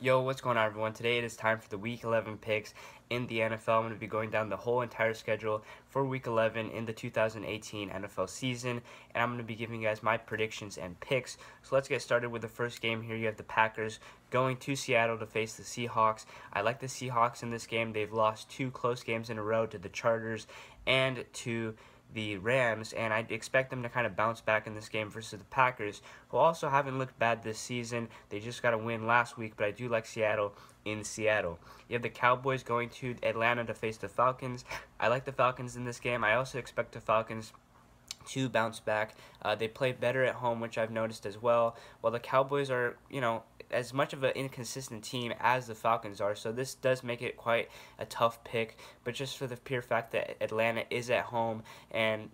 Yo, what's going on, everyone? Today it is time for the Week 11 picks in the NFL. I'm going to be going down the whole entire schedule for Week 11 in the 2018 NFL season, and I'm going to be giving you guys my predictions and picks. So let's get started with the first game here. You have the Packers going to Seattle to face the Seahawks. I like the Seahawks in this game. They've lost two close games in a row to the Chargers and to the Rams, and I expect them to kind of bounce back in this game versus the Packers, who also haven't looked bad this season. They just got a win last week, but I do like Seattle in Seattle. You have the Cowboys going to Atlanta to face the Falcons. I like the Falcons in this game. I also expect the Falcons to bounce back. They play better at home, which I've noticed as well. While the Cowboys are, as much of an inconsistent team as the Falcons are, so this does make it quite a tough pick. But just for the pure fact that Atlanta is at home, and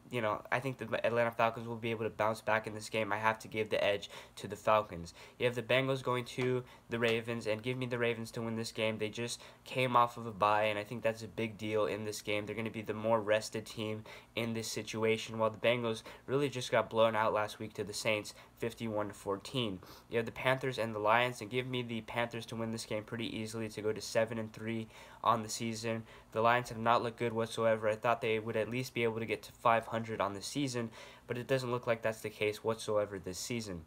I think the Atlanta Falcons will be able to bounce back in this game, I have to give the edge to the Falcons. You have the Bengals going to the Ravens, and give me the Ravens to win this game. They just came off of a bye, and I think that's a big deal in this game. They're going to be the more rested team in this situation, while the Bengals really just got blown out last week to the Saints 51-14. You have the Panthers and the Lions, and give me the Panthers to win this game pretty easily to go to 7-3 on the season. The Lions have not looked good whatsoever. I thought they would at least be able to get to 500 on the season, but it doesn't look like that's the case whatsoever this season.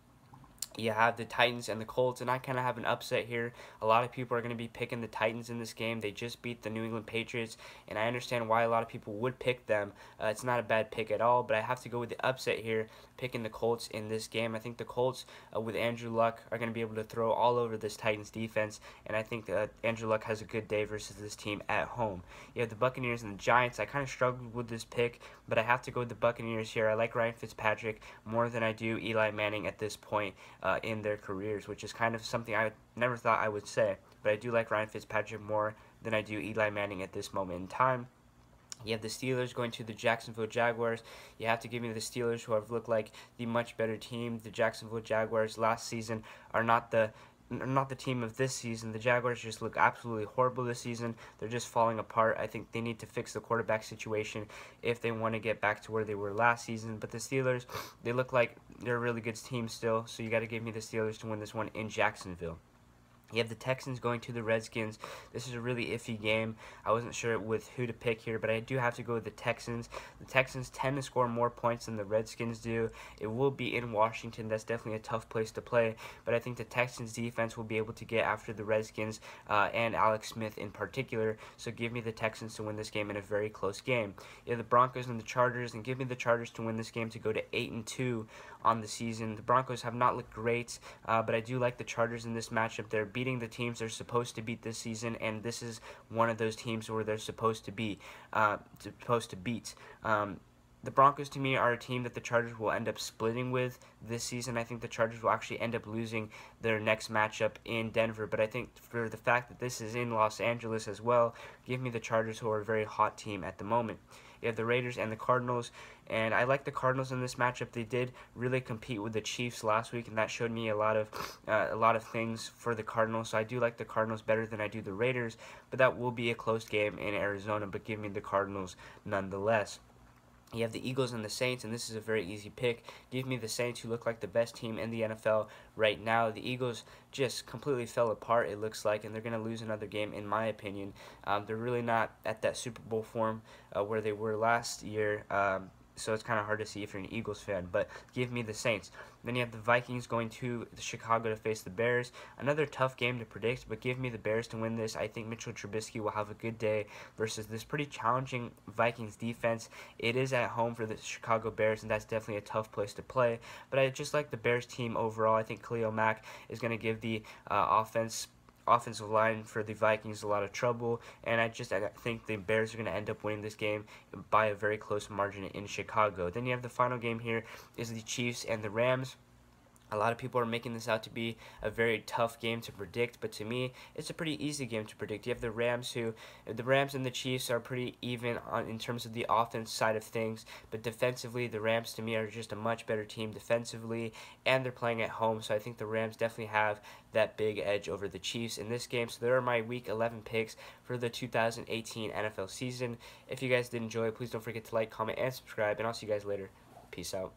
You have the Titans and the Colts, and I kind of have an upset here. A lot of people are going to be picking the Titans in this game. They just beat the New England Patriots, and I understand why a lot of people would pick them. It's not a bad pick at all, but I have to go with the upset here, picking the Colts in this game. I think the Colts, with Andrew Luck, are going to be able to throw all over this Titans defense, and I think Andrew Luck has a good day versus this team at home. You have the Buccaneers and the Giants. I kind of struggled with this pick, but I have to go with the Buccaneers here. I like Ryan Fitzpatrick more than I do Eli Manning at this point in their careers, which is kind of something I never thought I would say. But I do like Ryan Fitzpatrick more than I do Eli Manning at this moment in time. You have the Steelers going to the Jacksonville Jaguars. You have to give me the Steelers, who have looked like the much better team. The Jacksonville Jaguars last season are not the team of this season. The Jaguars just look absolutely horrible this season. They're just falling apart. I think they need to fix the quarterback situation if they want to get back to where they were last season. But the Steelers, they look like they're a really good team still, so you got to give me the Steelers to win this one in Jacksonville. You have the Texans going to the Redskins. This is a really iffy game. I wasn't sure with who to pick here, but I do have to go with the Texans. The Texans tend to score more points than the Redskins do. It will be in Washington. That's definitely a tough place to play, but I think the Texans defense will be able to get after the Redskins and Alex Smith in particular, so give me the Texans to win this game in a very close game. You have the Broncos and the Chargers, and give me the Chargers to win this game to go to 8-2 on the season. The Broncos have not looked great, but I do like the Chargers in this matchup. They're beating the teams they're supposed to beat this season, and this is one of those teams where they're supposed to beat. The Broncos, to me, are a team that the Chargers will end up splitting with this season. I think the Chargers will actually end up losing their next matchup in Denver, but I think for the fact that this is in Los Angeles as well, give me the Chargers, who are a very hot team at the moment. You have the Raiders and the Cardinals, and I like the Cardinals in this matchup. They did really compete with the Chiefs last week, and that showed me a lot of things for the Cardinals. So I do like the Cardinals better than I do the Raiders, but that will be a close game in Arizona, but give me the Cardinals nonetheless. You have the Eagles and the Saints, and this is a very easy pick. Give me the Saints, who look like the best team in the NFL right now. The Eagles just completely fell apart, it looks like, and they're going to lose another game, in my opinion. They're really not at that Super Bowl form where they were last year. So it's kind of hard to see if you're an Eagles fan, but give me the Saints. Then you have the Vikings going to Chicago to face the Bears. Another tough game to predict, but give me the Bears to win this. I think Mitchell Trubisky will have a good day versus this pretty challenging Vikings defense. It is at home for the Chicago Bears, and that's definitely a tough place to play. But I just like the Bears team overall. I think Khalil Mack is going to give the offensive line for the Vikings a lot of trouble, and I think the Bears are going to end up winning this game by a very close margin in Chicago. Then you have the final game here is the Chiefs and the Rams. A lot of people are making this out to be a very tough game to predict, but to me, it's a pretty easy game to predict. You have the Rams and the Chiefs are pretty even in terms of the offense side of things, but defensively, the Rams to me are just a much better team defensively, and they're playing at home, so I think the Rams definitely have that big edge over the Chiefs in this game. So there are my Week 11 picks for the 2018 NFL season. If you guys did enjoy, please don't forget to like, comment, and subscribe, and I'll see you guys later. Peace out.